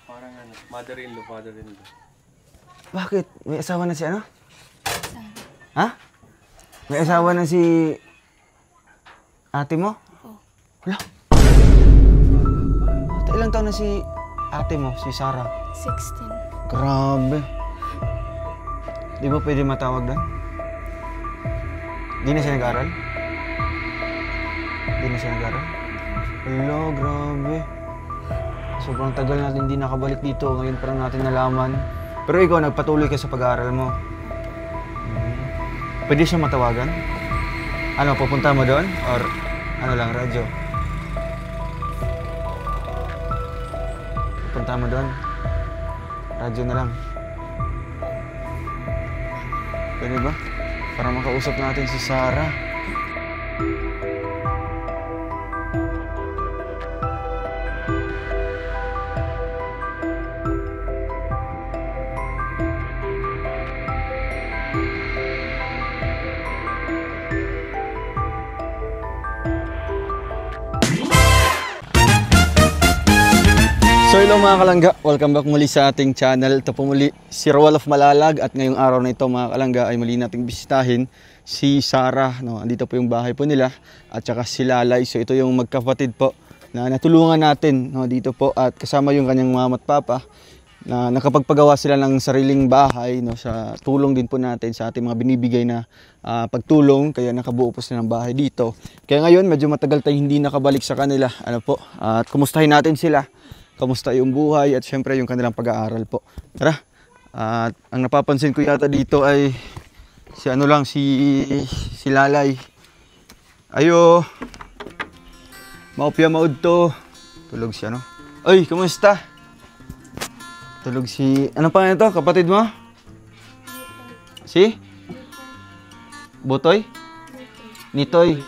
Parang ano, mother-in-law, father-in-law. Bakit? May asawa na si ano? Ha? May asawa na si ate mo? Oo. Wala. Ilang taon na si ate mo, si Sarah? 16. Grabe. Di ba pwede matawag doon? Di na siya nag-aral? Di na siya nag-aral? Hello, grabe. Sobrang tagal natin hindi nakabalik dito. Ngayon parang natin nalaman. Pero ikaw, nagpatuloy ka sa pag-aaral mo. Pwede siya matawagan? Ano, pupunta mo doon? Or ano lang, radyo? Pupunta mo doon? Radyo na lang. Pwede ba? Para makausap natin si Sarah. So hello mga kalangga, welcome back muli sa ating channel. Ito po muli si Roel of Malalag at ngayong araw na ito mga kalangga ay muli nating bisitahin si Sarah. No? Andito po yung bahay po nila at saka si Lalay. So ito yung magkapatid po na natulungan natin dito po at kasama yung kanyang mama at papa na nakapagpagawa sila ng sariling bahay sa tulong din po natin sa ating mga binibigay na pagtulong. Kaya nakabuo po sila ng bahay dito. Kaya ngayon medyo matagal tayong hindi nakabalik sa kanila. At kumustahin natin sila. Kamusta yung buhay at syempre yung kanilang pag-aaral po. Tara. At ang napapansin ko yata dito ay si Lalay. Ayo. Maupya maud to. Tulog siya no. Oy, kumusta? Tulog si ano pa nito? Kapatid mo? Si? Butoy? Nitoy.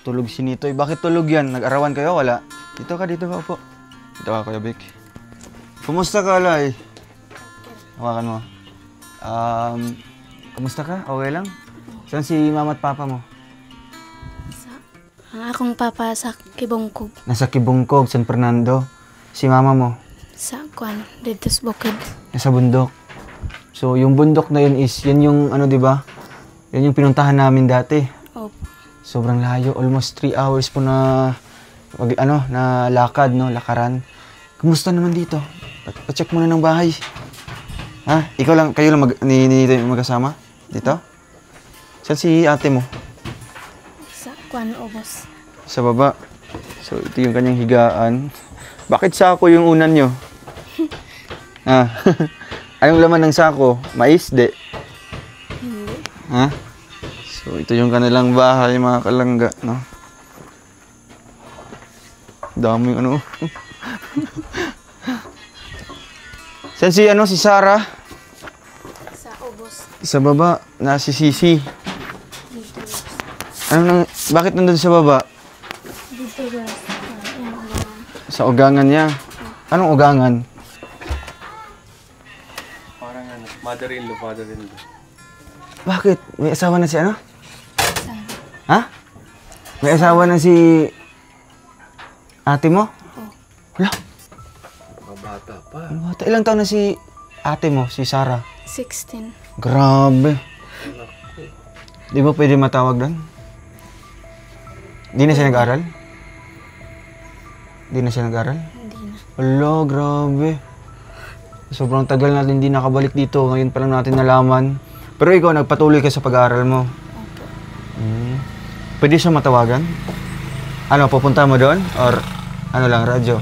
Tulog si Nitoy. Bakit tulog yan? Nag-arawan kayo? Wala. Dito ka po. Ito ka, Kuya Vic. Kumusta ka, Lay? Hawakan mo. Kumusta ka? Okay lang? Saan si mama at papa mo? Ang akong papa sa Kibungkog. Nasa Kibungkog, San Fernando. Si mama mo? Sa Kwan, dito sa Bukid. Nasa bundok. So, yung bundok na yun is, yan yung di ba? Yan yung pinuntahan namin dati. Opo. Sobrang layo. Almost 3 hours po na lakad, lakaran. Kumusta naman dito? Pa-check muna ng bahay. Ha? Kayo lang magkasama? Dito? Saan si ate mo? Sa Kwan, Obos. Sa baba. So, ito yung kanyang higaan. Bakit sako yung unan nyo? Anong laman ng sako? Mais? De? Hindi. Ha? So, ito yung kanilang bahay, mga kalangga, no? Daming Saan si Sarah? Sa Obos. Sa baba, si Sisi. Dito. Bakit nandun sa baba? Dito ba? Sa ugangan niya. Anong ugangan? Parang ano, mother-in-law, father-in-law. Bakit? May asawa na si ano? Saan? Ha? May asawa na si ate mo? Oo. Wala. Bata pa. Bata. Ilang taon na si ate mo, si Sarah? 16. Grabe. Di ba pwede matawag doon? Di na siya nag-aral? Di na siya nag-aral? Hindi na. Wala, grabe. Sobrang tagal natin hindi nakabalik dito. Ngayon pa lang natin nalaman. Pero ikaw, nagpatuloy ka sa pag-aaral mo. Opo. Pwede siya matawagan? Ano, pupunta mo doon? Or ano lang, radyo?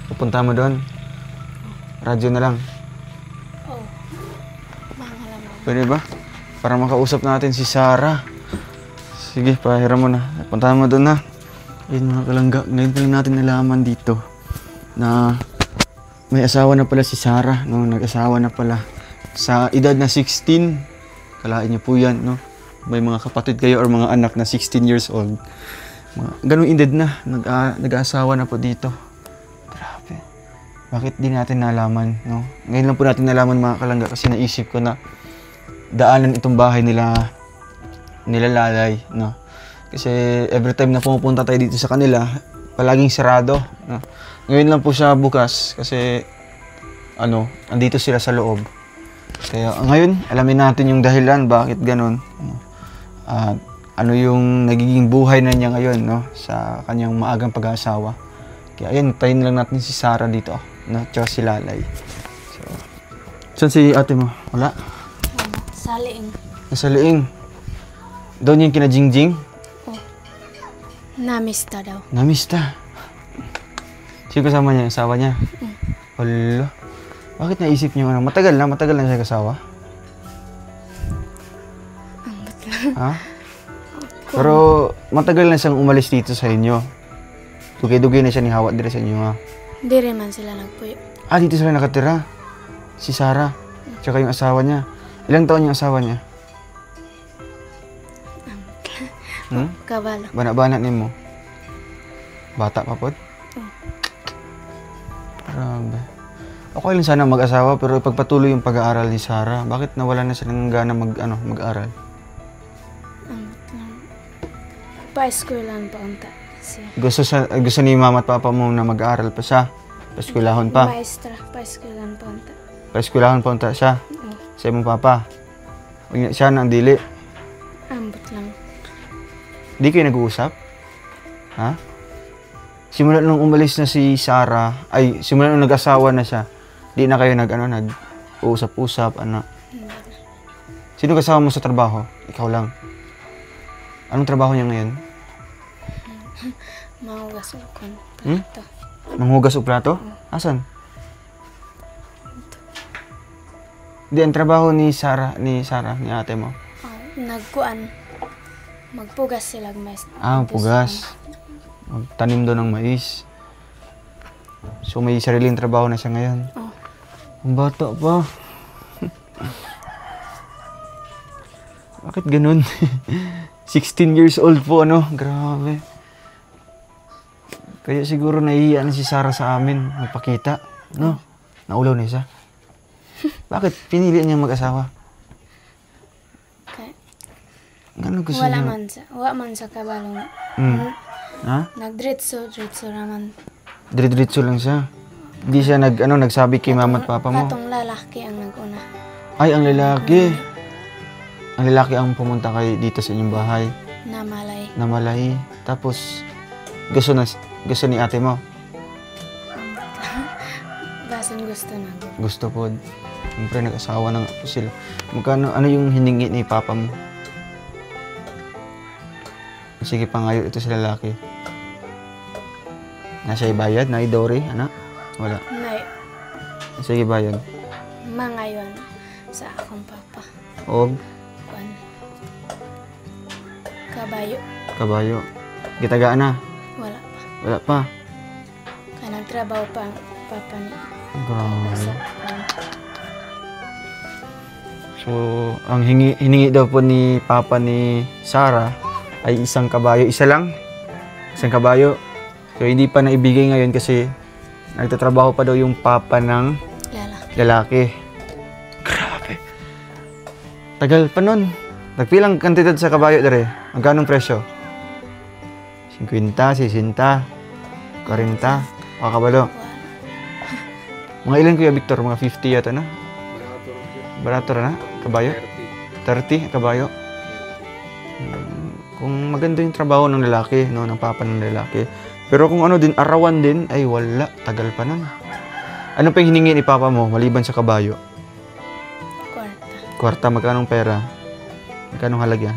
Pupunta mo doon? Radyo na lang. Oo. Mahal mo. Pwede ba? Para makausap natin si Sarah. Sige, pahiram mo na. Puntahan mo doon na. Ayun mga kalangga, ngayon pa lang natin nalaman dito na may asawa na pala si Sarah. No? Nag-asawa na pala. Sa edad na 16, kalain niyo po yan, no? May mga kapatid kayo or mga anak na 16 years old. Ganong edad na, nag-asawa na po dito. Grabe. Bakit di natin nalaman, no? Ngayon lang po natin nalaman mga kalangga kasi naisip ko na daanan itong bahay nila Lalay, no? Kasi every time na pumupunta tayo dito sa kanila, palaging sarado. No? Ngayon lang po siya bukas kasi andito sila sa loob. Kaya ngayon, alamin natin yung dahilan bakit ganun. At ano yung nagiging buhay na niya ngayon, no? Sa kanyang maagang pag-aasawa. Kaya ayun, tayin lang natin si Sarah dito, no? Tsaka si Lalay. So, saan si ate mo? Wala? Saliing. Nasa liing. Doon yung kina Jingjing? Oh. Namista daw. Namista. Sino kasama niya? Asawa niya? Hala. Bakit naisip niyo Matagal na siya kasawa? Ha? Pero matagal na siyang umalis dito sa inyo. Dugay-dugay na siya ni hawat dire sa inyo ha. Di rin man sila nagpuyo. Dito sila nakatira. Si Sarah. Tsaka yung asawa niya. Ilang taon yung asawa niya? Kabalo. Bana-bana ni mo. Bata pa po? Grabe. Okay lang sana mag-asawa pero ipagpatuloy yung pag-aaral ni Sarah. Bakit nawala na siya ng gana mag-aral? Pa-eskwelahan pa unta siya. Gusto ni mama at papa mo na mag-aaral pa siya. Pa-eskwelahan pa. Maestra, pa-eskwelahan pa unta. Pa-eskwelahan pa unta siya. Oh. Sa imong papa. Siya na ang dili. Ambot lang. Di kayo nag-uusap? Ha? Simula nung umalis na si Sarah, simula nung nag-asawa na siya, di na kayo nag-uusap-usap, Sino kasama mo sa trabaho? Ikaw lang. Anong trabaho niya ngayon? Mahugas o kon. Manghugas o plato? Asan? Di, ang trabaho ni Sarah, ni ate mo. Nagkuan. Magpugas sila mais. Pugas. Magtanim doon ng mais. So may sariling trabaho na siya ngayon. Ang bata pa. Bakit ganun? 16 years old po, Grabe. Kaya siguro nahihiya na si Sarah sa amin. Magpakita, Naulaw na siya. Bakit pinili niya mag-asawa? Ano gusto Wala niya? man sa kabalo nga. Ha? Nagdiretso naman. Diretso lang siya. Hindi siya nagsabi kay mama at papa mo. Katong lalaki ang nag-una. Ay, ang lalaki. Ang lalaki ang pumunta kay dito sa inyong bahay. Namalay. Tapos, gusto ni ate mo? Basan gusto na. Gusto po. Siyempre, nag-asawa na nga po sila. Ano yung hiningi ni papa mo? Sige, pangayo ito sa lalaki. Nasa ibayad? Na idori? Wala. Nay, Sige, bayad. mangayon sa akong papa. Og? Kuan. Kabayo. Kabayo. Gitagaan na? Wala pa. Wala pa. Kaya nagtrabaho pa ang papa niya. Grabe. So, ang hiningi daw po ni papa ni Sarah ay isang kabayo. Isa lang? Isang kabayo. So, hindi pa naibigay ngayon kasi nagtatrabaho pa daw yung papa ng lalaki. Grabe. Tagal pa nun. Nagpilang kantidad sa kabayo dere? Magkanong presyo? 50, 60, 40, kabalo. Mga ilan kuya Victor? Mga 50 yata na? Barato na? Kabayo? 30 kabayo? Kung maganda yung trabaho ng lalaki, ng papa ng lalaki. Pero kung arawan din, ay wala, tagal pa nun. Ano pa yung hiningi ni papa mo, maliban sa kabayo? Kwarta, magkanong pera? Magkanong halagya?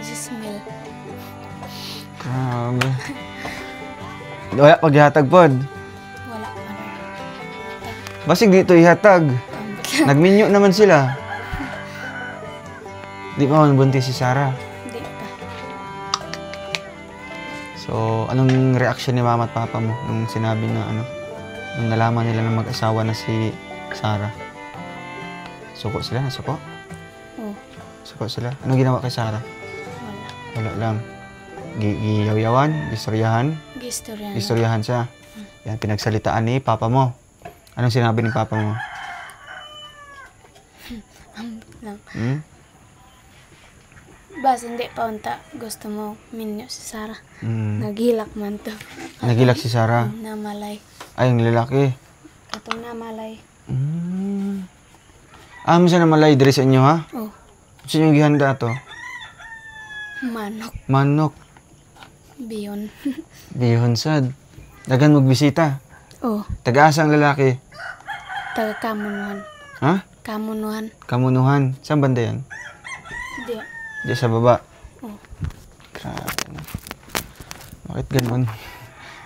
10,000. Grabe. Wala paghihatag pod. Wala pa na. Basig dito ihatag. Nagminyo naman sila. Di pa man buntis si Sarah. Di pa. So, anong reaksyon ni mama at papa mo nung sinabi na nung nalaman nila na mag-asawa na si Sarah? Suko sila? Nasuko? Oo. Suko sila? Anong ginawa kay Sarah? Wala. Wala lang. Giyaw-yawan? Istoryahan? Istoryahan siya. Yan, pinagsalitaan ni papa mo. Anong sinabi ni papa mo? Bas, hindi pa unta. Gusto mo minyo si Sarah. Mm. Naghilak man to. Nagilak si Sarah. Namalay. Ay, ang lalaki. Katong namalay. Mm. Minsan na malay diri sa inyo, ha? Oh, Sino yung gihanda to? manok. Manok. Biyon. Bihon sad. Dagan magbisita. Oh, Taga-asa ang lalaki. taga Kamunuhan. Ha? Kamunuhan. Kamunuhan. Saan banda yan? Di. Diyan sa baba. Oh. Grabe na. Bakit ganun?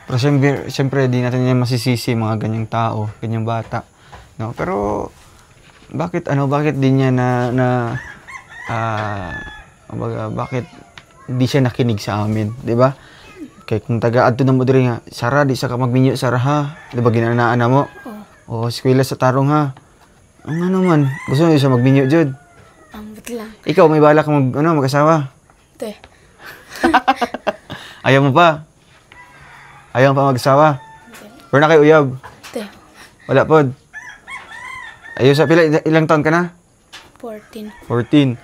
Pero siyempre, di natin yan masisisi mga ganyang tao, ganyang bata. No? Pero, bakit di niya bakit di siya nakinig sa amin, di ba? Kaya kung taga-adto na mo diri nga, Sara, di sa ka magminyo, Sara, ha? Di ba ginanaan na mo? Oh, O, eskwela sa tarong, ha? Ang ano man, gusto mo siya magminyo, Jud? ambot lang. Ikaw, may balak mag-asawa? Te. Ayaw mo pa? Ayaw mo pa mag-asawa? Pero na kayo uyab? Te. Wala pod. Ayaw sa pila, ilang taon ka na? 14. 14.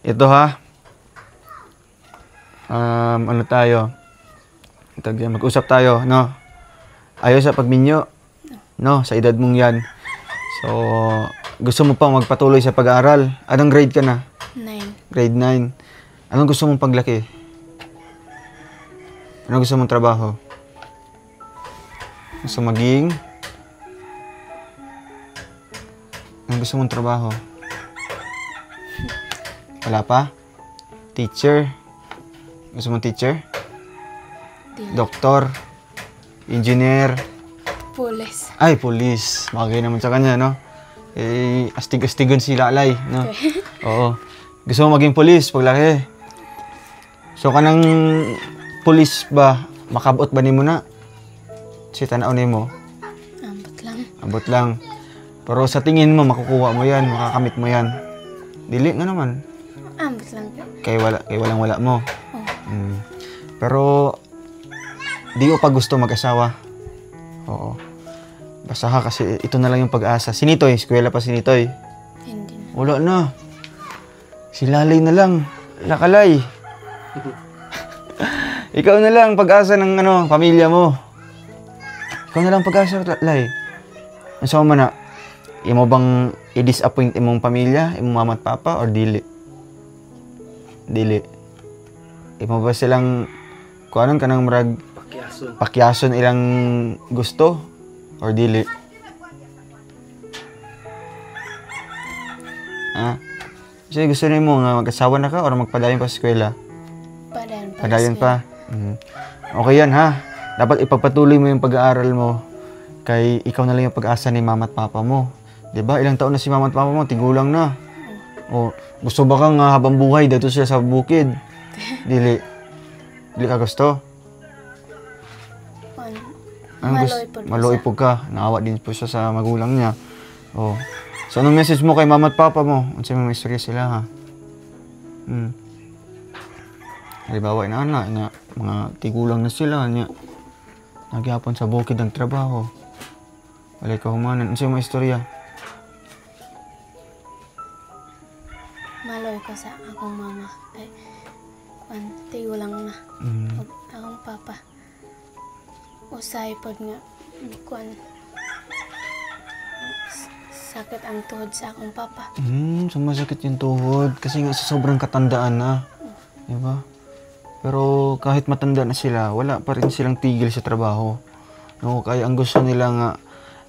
Ito ha. Ano tayo? Mag-usap tayo, no? Ayaw sa pagminyo, no? Sa edad mong yan. So, gusto mo pang magpatuloy sa pag-aaral. Anong grade ka na? 9. Grade 9. Anong gusto mong paglaki? Anong gusto mong trabaho? Gusto maging? Anong gusto mong trabaho? Wala pa? Teacher? Gusto mong teacher? Di. Doktor? Engineer? Pulis. Ay, police. Bagay naman sa kanya, no? Eh, astig-astigan si Lalay, no? Oo. Gusto mo maging police paglaki? So, kanang police ba, makabot ba ni mo na? Si tanaw ni mo? Ambot lang. Abot lang. Pero sa tingin mo, makukuha mo yan, makakamit mo yan. Dili nga naman. Ambot lang. Kay walang-wala mo. Oh. Pero, di ko pa gusto mag-asawa. Oo. Basta ha, kasi ito na lang yung pag-asa. Si Nitoy, eskwela pa si Nitoy. Hindi na. Wala na. Si Lalay na lang. Lakalay. Ikaw na lang pag-asa ng pamilya mo. Ikaw na lang pag-asa, Lay. Ang sama mo na, imo bang i-disappoint imong pamilya, imong mama at papa, or dili? Dili. Imo ba silang, kuanon ka ng marag, pakyason ilang gusto, or dili? Ha? Kasi gusto niyo mo nga mag-asawa na ka, or magpadayon pa sa eskwela? Padayon pa. Okay yan, ha? Dapat ipagpatuloy mo yung pag-aaral mo kay ikaw na lang yung pag-asa ni mama at papa mo. 'Di ba? Ilang taon na si mama at papa mo, tigulang na. O, gusto ba kang habang buhay dito siya sa bukid? Dili. Dili ka gusto? Maloy po ka. Naawa din po siya sa magulang niya. O. So, anong message mo kay mama at papa mo? Ano siya may istorya sila, ha? Halimbawa, na mga tigulang na sila, niya. Nagyapon sa bukid ng trabaho. Walay kahumanan. Ano siya may istorya? Maloy ko sa akong mama. Kay, tigulang na. Akong papa. Usay pod nga. Sakit ang tuhod sa akong papa. Sumasakit yung tuhod. Kasi nga sa sobrang katandaan na. Diba? Pero kahit matanda na sila, wala pa rin silang tigil sa trabaho. No, kaya ang gusto nila nga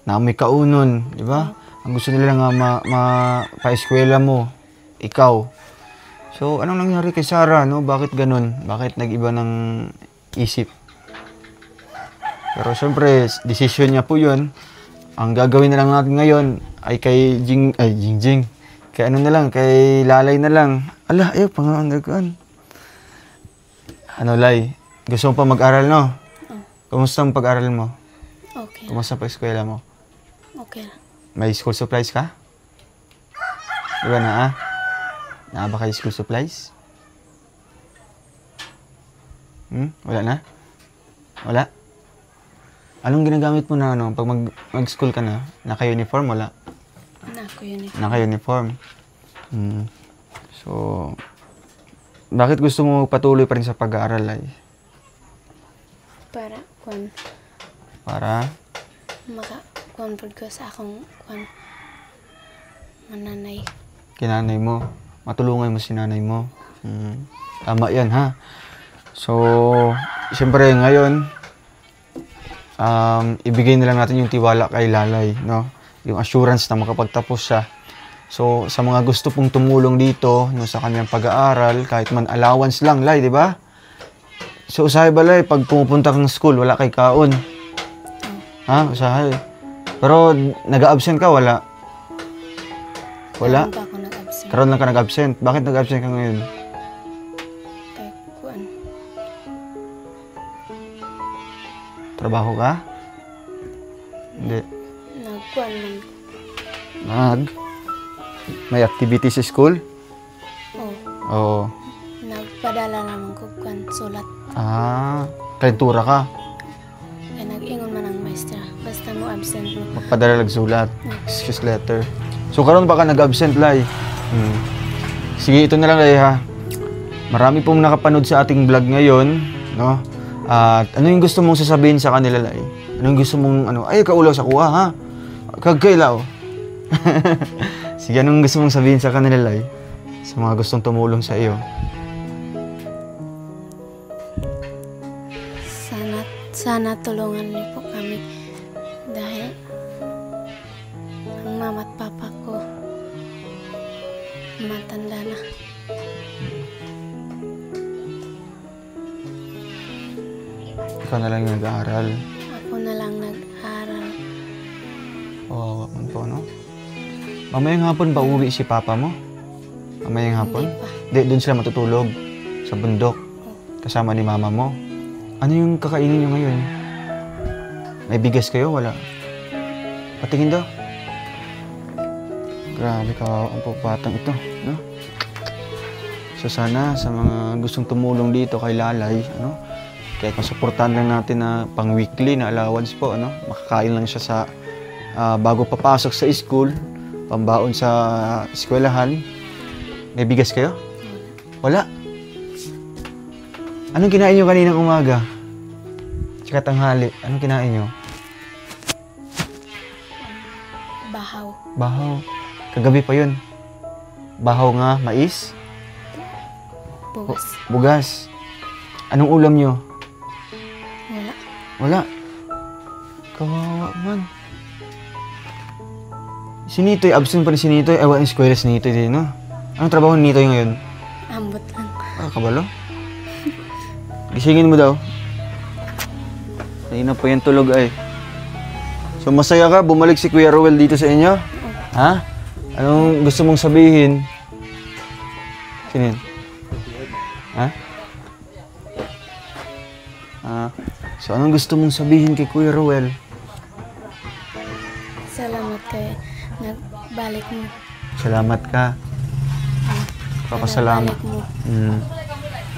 na may kaunon, di ba? Ang gusto nila nga pa-eskwela mo, ikaw. So, anong nangyari kay Sarah, no? Bakit ganun? Bakit nag-iba ng isip? Pero syempre, decision niya po yun. Ang gagawin na lang natin ngayon ay kay Jingjing. Kay ano na lang, kay Lalay na lang. Ala, ayaw, pangangagaan. Ano, Lay? Gusto mo pa mag-aral, no? Kumusta ang pag-aral mo? Okay. Kumusta pa eskwela mo? Okay lang. May school supplies ka? Diba na, ah? Naa ba kayo school supplies? Wala na? Wala? Anong ginagamit mo na, pag mag-school ka na? Naka-uniform? Wala? Naka-uniform. Naka-uniform. So, Bakit gusto mo patuloy pa rin sa pag-aaral, Lay? Para Para? maka-comfort ko sa akong mananay. Kinanay mo. Matulungan mo si nanay mo. Tama yan, ha? So, siyempre ngayon, ibigay na lang natin yung tiwala kay Lalay, no? Yung assurance na makapagtapos siya. So, sa mga gusto pong tumulong dito, no, sa kanyang pag-aaral, kahit man allowance lang, Lay, di ba? So, usahay ba, Lay, pag pumupunta kang school, wala kay kaon? Ha? Usahay. Pero, nag-absent ka, wala? Wala? Karon pa ako nag-absent. Karoon lang ka nag-absent. Bakit nag-absent ka ngayon? Kay Trabaho ka? Hindi. lang. May activity sa school? Oo. Nagpadala naman ko sulat. Kalentura ka. Kaya nag-ingon man ang maestra. Basta mo absent mo. Magpadala lang sulat. Excuse letter. So, karon baka nag-absent, Lay. Sige, ito na lang, Lay, ha. Marami pong nakapanood sa ating vlog ngayon, no? At ano yung gusto mong sasabihin sa kanila, Lay? Ano yung gusto mong, ay, kaulaw sa kuha, ha? Kagkailaw. Sige, anong gusto mong sabihin sa kanila, Lay? Sa mga gustong tumulong sa iyo. Sana tulungan niyo po kami. Dahil ang mama at papa ko matanda na. Ikaw na lang yung nag-aaral. Ako na lang nag-aral. Oo, po, no? Mamayang hapon ba uwi si papa mo? Mamayang hapon? Hindi pa. Hindi, doon sila matutulog. Sa bundok. Kasama ni mama mo. Ano yung kakainin nyo ngayon? May bigas kayo? Wala? Patingin daw. Grabe ka, ang pagbatang ito, no? So sana sa mga gustong tumulong dito kay Lalay, kahit masuportahan lang natin na pang-weekly na allowance po, makakain lang siya sa bago papasok sa school, pambaon sa eskwelahan. May bigas kayo? Wala. Anong kinain nyo kaninang umaga? Tsaka tanghali. Anong kinain nyo? Bahaw. Bahaw. Kagabi pa yun. Bahaw nga, mais? Bugas. Bugas. Anong ulam nyo? Wala. Wala. Kawawa man. Si Nitoy, absent pa rin si Nitoy. Ewan yung eskwela si Nitoy din, no? Anong trabaho ni Nitoy ngayon? Ambot lang. Kabalo? Gisingin mo daw. Hindi na po yan tulog ay. So masaya ka? Bumalik si Kuya Rowel dito sa inyo? Ha? Anong gusto mong sabihin? Sino yun? Ha? So anong gusto mong sabihin kay Kuya Rowel? Salamat kay nagbalik mo. Salamat ka. Papasalamat. Nagbalik mo.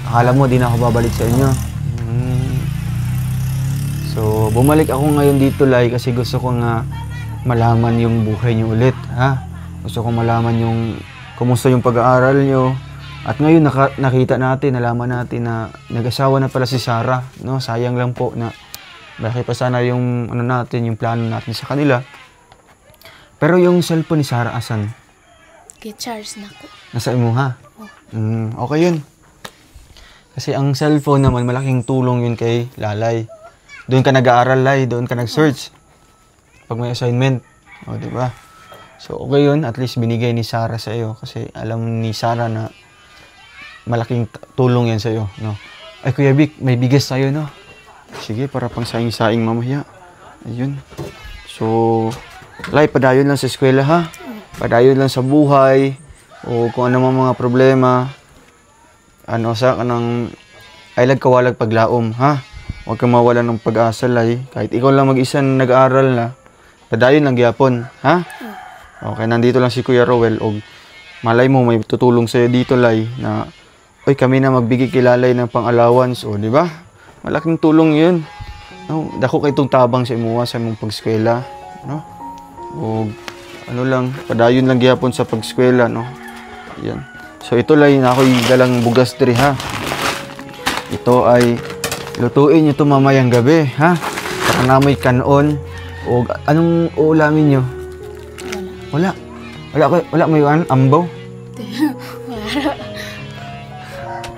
Akala mo, di na ako babalik sa inyo. So, bumalik ako ngayon dito, Lay, kasi gusto ko nga malaman yung buhay niyo ulit, ha? Gusto ko malaman yung kumusta yung pag-aaral niyo. At ngayon, nakita natin, nalaman natin na nag-asawa na pala si Sarah, no? Sayang lang po na bakit pa sana yung, yung plano natin sa kanila. Pero yung cellphone ni Sarah, asan? Kay-charge na ko. Nasa imo, ha? Okay yun. Kasi ang cellphone naman, malaking tulong yun kay Lalay. Doon ka nag-aaral, Lay. Doon ka nag-search. Pag may assignment. O, diba? So, okay yun. At least binigay ni Sarah sa iyo. Kasi alam ni Sarah na malaking tulong yan sa iyo, no? Ay, Kuya Vic, may bigas tayo, no? Sige, para pang saing-saing mamaya. Ayun. So, Lay, padayon lang sa eskwela, ha? Padayon lang sa buhay. O kung ano mga problema. Aylag kawalag paglaom, ha? Huwag kang mawala ng pag-asa, Lay. Kahit ikaw lang mag-isa na nag-aaral na, padayon lang gyapon, ha? Okay, nandito lang si Kuya Rowel. O malay mo, may tutulong sa'yo dito, Lay, na, kami na magbigay kay Lalay ng pang-allowance, o, di ba? Malaking tulong yun. No? Dako kay itong tabang sa imuha sa imong pag-eskwela, no? O, padayon lang gyapon sa pag-eskwela, no? Yan. So ito lang na ako'y dalang bugas diri ha. Ito ay lutuin nyo ito mamayang gabi ha. Saka namoy kanon. O anong uulamin nyo? Wala. Wala mo yung ambaw?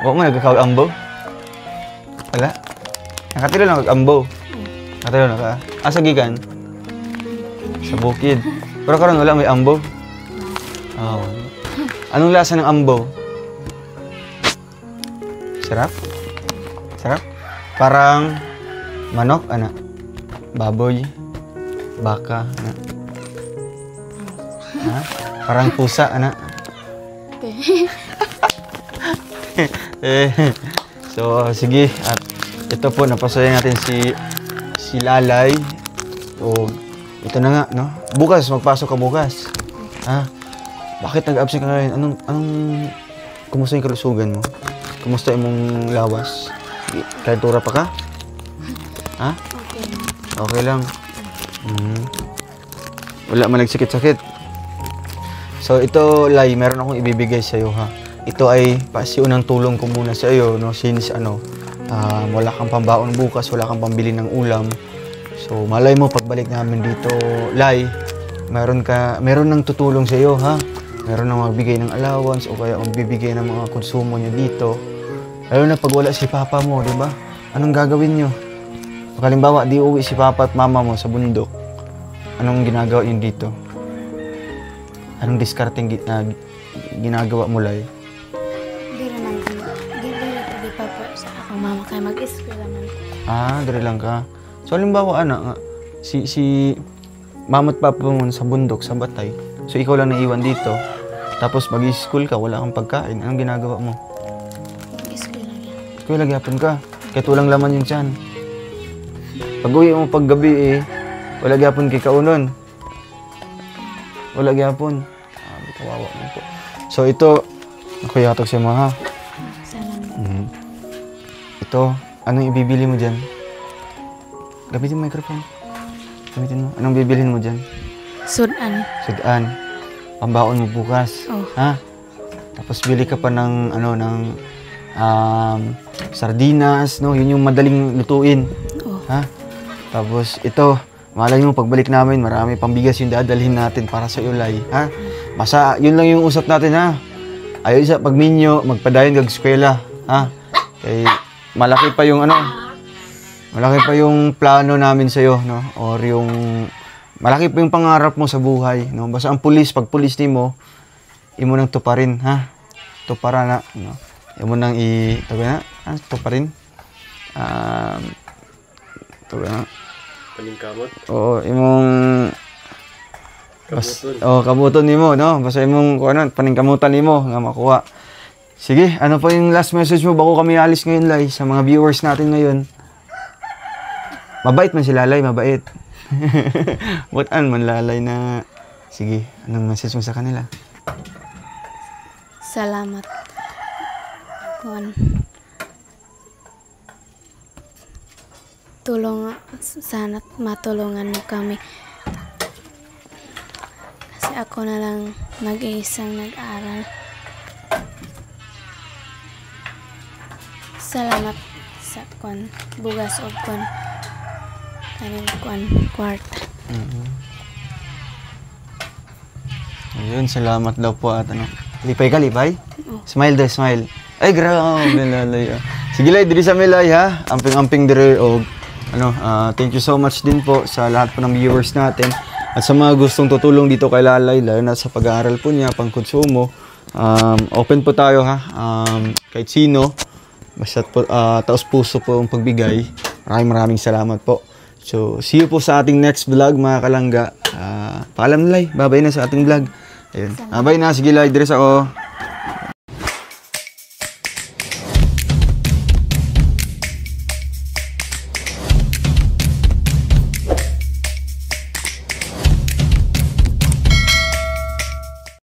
Wala mo nagkakawag ambaw? Wala? Nakatilo lang kag-ambaw? Nakatilo na ka? Asa gikan? Sa bukid. Pero karon wala may ambaw? Oh. Anong lasa ng ambaw? Sarap? Sarap? Parang manok, ana. Baboy. Baka, ana. Ha? Parang pusa, ana. So, sige. At ito po, napasaya natin si Lalay. O, ito na nga, no? Bukas, magpasok ka bukas. Ha? Bakit nag-absent ka ngayon? Kumusta yung kalusugan mo? Kumusta yung lawas? Kalentura pa ka? Ha? Okay lang. Wala man nagsakit-sakit. So ito, Lai, meron akong ibibigay sa'yo ha. Ito ay pasiunang tulong ko muna sa iyo, no? Since wala kang pambaon bukas, wala kang pambili ng ulam. So malay mo pagbalik namin dito, Lai, meron nang tutulong sa iyo ha. Meron nang magbigay ng allowance o kaya magbibigay ng mga konsumo niyo dito. Lalo na pag wala si papa mo, di ba? Anong gagawin niyo? Halimbawa, di uwi si papa at mama mo sa bundok. Anong ginagawa niyo dito? Anong discarding ginagawa mo, Lai? Di papa sa akong mama kay mag-eskwela man. Dire lang ka. So, halimbawa, si mama at papa mo sa bundok, sa Batay. So, ikaw lang naiwan dito. Tapos, mag-school ka, wala kang pagkain. Anong ginagawa mo? Mag-eskwela niya. Eskwela, gyapon ka. Kahit walang laman yung tiyan. Pag-uwi mo paggabi wala gyapon kay kaunon. Wala gyapon. Kawawa mo po. So, ito, ako yatok siya mo, ha? Salamat. Ito, anong ibibili mo dyan? Gamitin mo microphone. Gamitin mo. Anong bibilhin mo dyan? Sudan. Sudan. Pambaon mo bukas. Oh. Ha? Tapos bili ka pa ng, sardinas, no? Yun yung madaling lutuin. Oh. Ha? Tapos ito, malay mo pagbalik namin, marami pang bigas yung dadalhin natin para sa Ulay. Ha? Basta, yun lang yung usap natin, ha? Ayaw isa, pag minyo, magpadayon kag-eskwela. Ha? Kay, malaki pa yung malaki pa yung plano namin sa'yo, no? Or yung, malaki pa yung pangarap mo sa buhay, no? Basta ang pulis, pag pulis ni mo, imo nang tuparin, ha? Tupara na, no? Imo nang tuparin. Paningkamot? Oo, imong Kabuton. kabuton nimo, no? Basta imong paningkamutan nimo nga makuha. Sige, ano pa yung last message mo bago kami alis ngayon, Lai, sa mga viewers natin ngayon? Mabait man si Lalay, mabait. Butan man Lalay na... Sige, anong message mo sa kanila? Salamat. Sana matulungan mo kami. Kasi ako na lang mag-iisang nag-aral. Salamat sa bugas o kaning kwarta. Ayun, salamat daw po at lipay ka, lipay? Oh. Smile daw, smile. Ay, grabe, Lalay. Sige, Lai, diri sa Milay, ha? Amping-amping diri og thank you so much din po sa lahat po ng viewers natin. At sa mga gustong tutulong dito kay Lalay, lalo na sa pag-aaral po niya, pang-konsumo, open po tayo, ha? Kahit sino, basta po, taos puso po ang pagbigay. Maraming salamat po. So, see you po sa ating next vlog, mga kalangga. Paalam na, Lai. Babay na sa ating vlog. Ayun. Bye na. Sige, Lai. Diri sa ako.